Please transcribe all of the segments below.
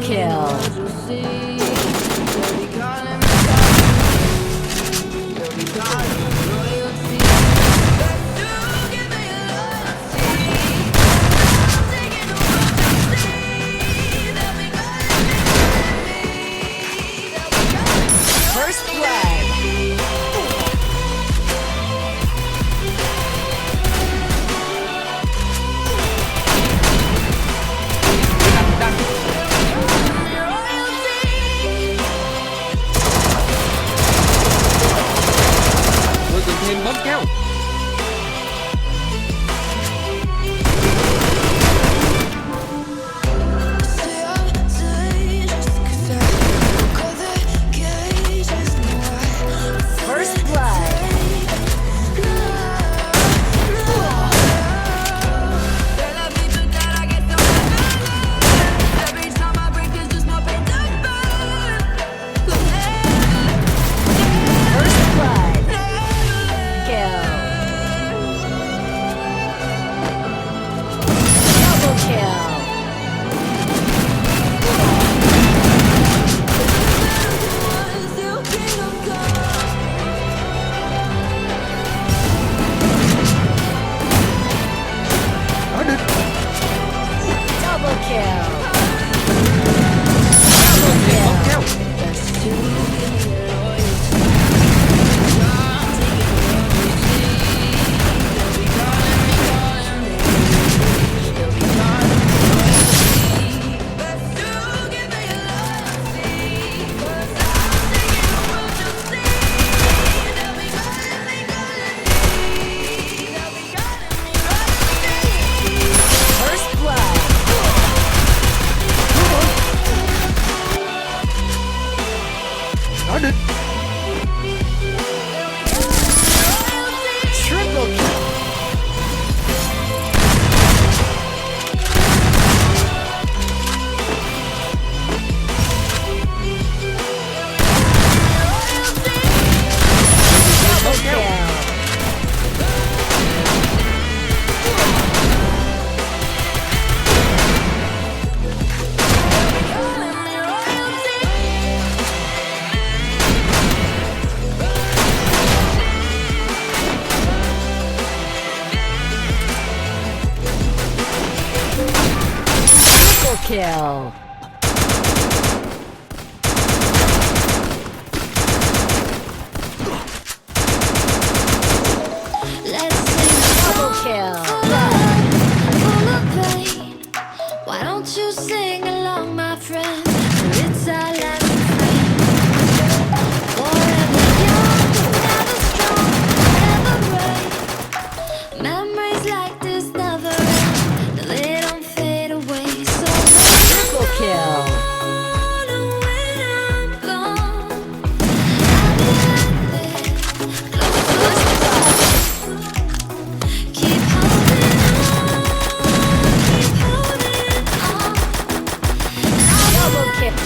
kill. First blood. Tôi cần thêm bóng keo. First blood. First blood. Kill. Double kill. Đó địch. Double kill. Thêm bóng keo. First blood. Đó địch. Triple kill. Double kill. Triple kill. Double kill. Full of pain. Why don't you sing along, my friend? It's our last refrain. Forever young, never strong, never brave. Memories like this never end. They don't fade away. So Triple kill. when I'm gone, I'll be right there. Keep holding on, keep holding on. Double kill.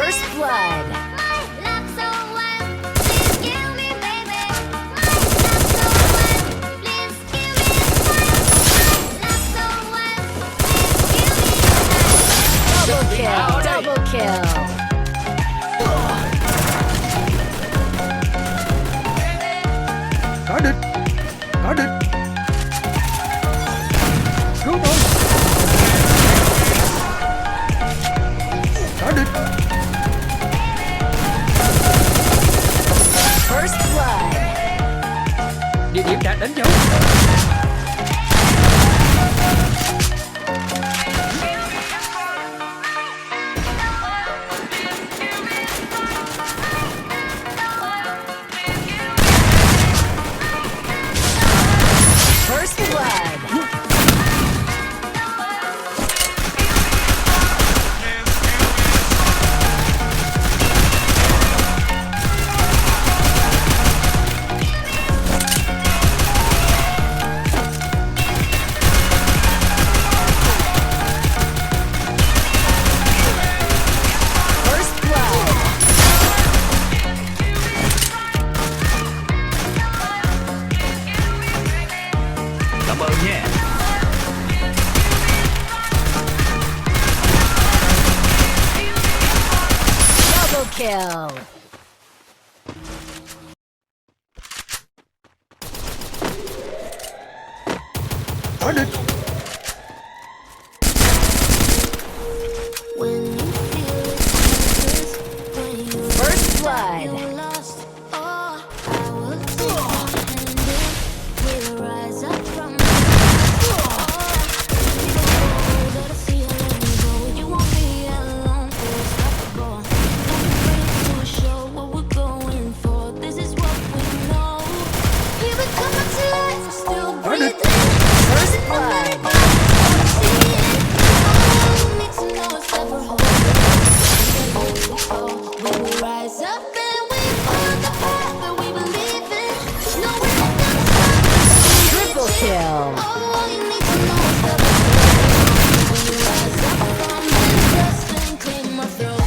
First blood. Love so wild, please kill me, baby. Love so wild, please kill me. Love so wild, please kill me. Double kill. Có địch. Có địch. Cứu tôi. Có địch. First blood. Địa điểm đã đánh dấu. First blood. First blood. Cảm ơn nha. Double kill. Có địch. When you feel it, when you First blood. feel lost, oh, I will take your hand in. We'll rise up from the let us see how long you go. You won't be alone, unstoppable. Don't be afraid to show what we're going for. This is what we know. Here we come back to life, still breathing. First blood. See it. All you need to know is that we're holding. We will rise up and we follow the path that we believe in. No, we're not gonna stop until we Triple reach it. kill. All you need to know is that we're holding. We will rise up from the dust and clean my throat.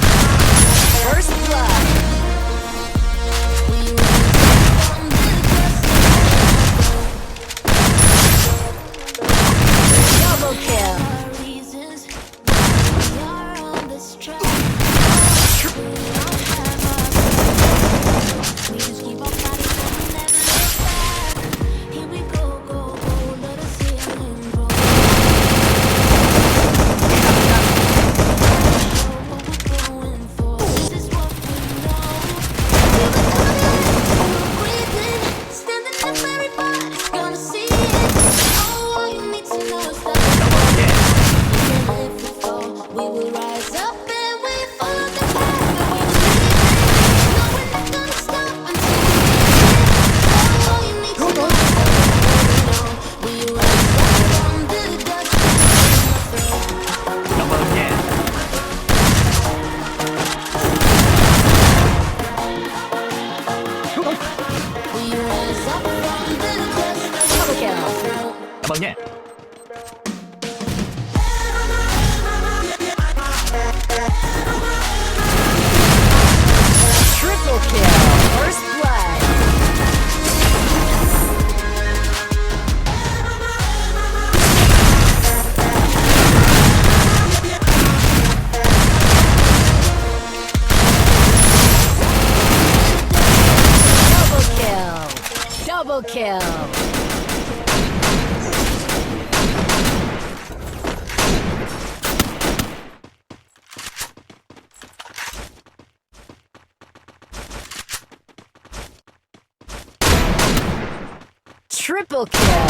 First blood. We rise up from the dust Double kill. our reasons why we are on this track. We don't have our we just keep on fighting and we never look back. Here we go, go, go, let us see how it goes. Show what we're going for. This is what we know. We were coming, we were breathing, standing up, everybody's gonna see it. Oh, all you need to know is that even if we fall, we will rise up and we follow the path that we believe in. No, we're not gonna stop until we reach it. All you need to know is that we're holding on. We rise up from the dust and clear my throat. Cảm ơn nha. Cứu tôi. We rise up from the dust and Double clear kill. my throat. Cảm ơn nha. Triple kill. First blood. Double kill. Triple kill.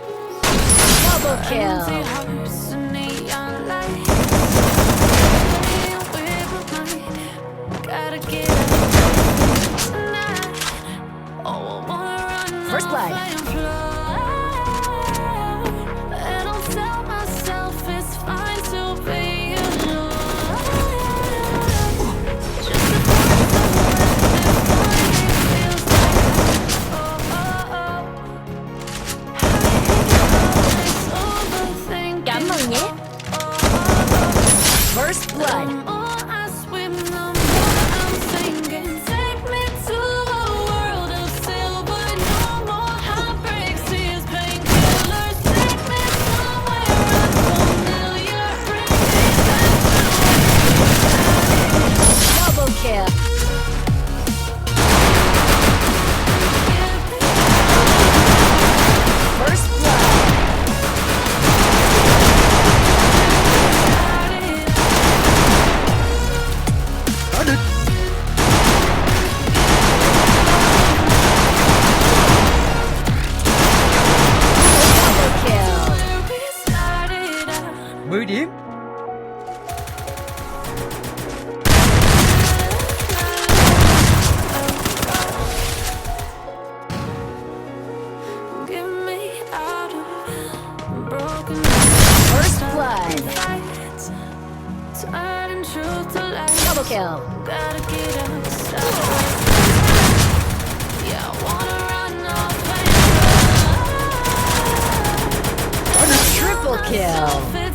Double kill. Empty house and neon lights. blood. more I swim, the more I'm sinking. Take me to a world of silver. No more heartbreaks, tears, painkillers. Take me somewhere unfamiliar. Bring me back Double kill. First blood. Có địch. Double kill. where we started out. 10 điểm. Get me out of broken First blood. fights, turning truth to lies. Double kill. Gotta get outside. Yeah, I wanna run off and Triple kill. run.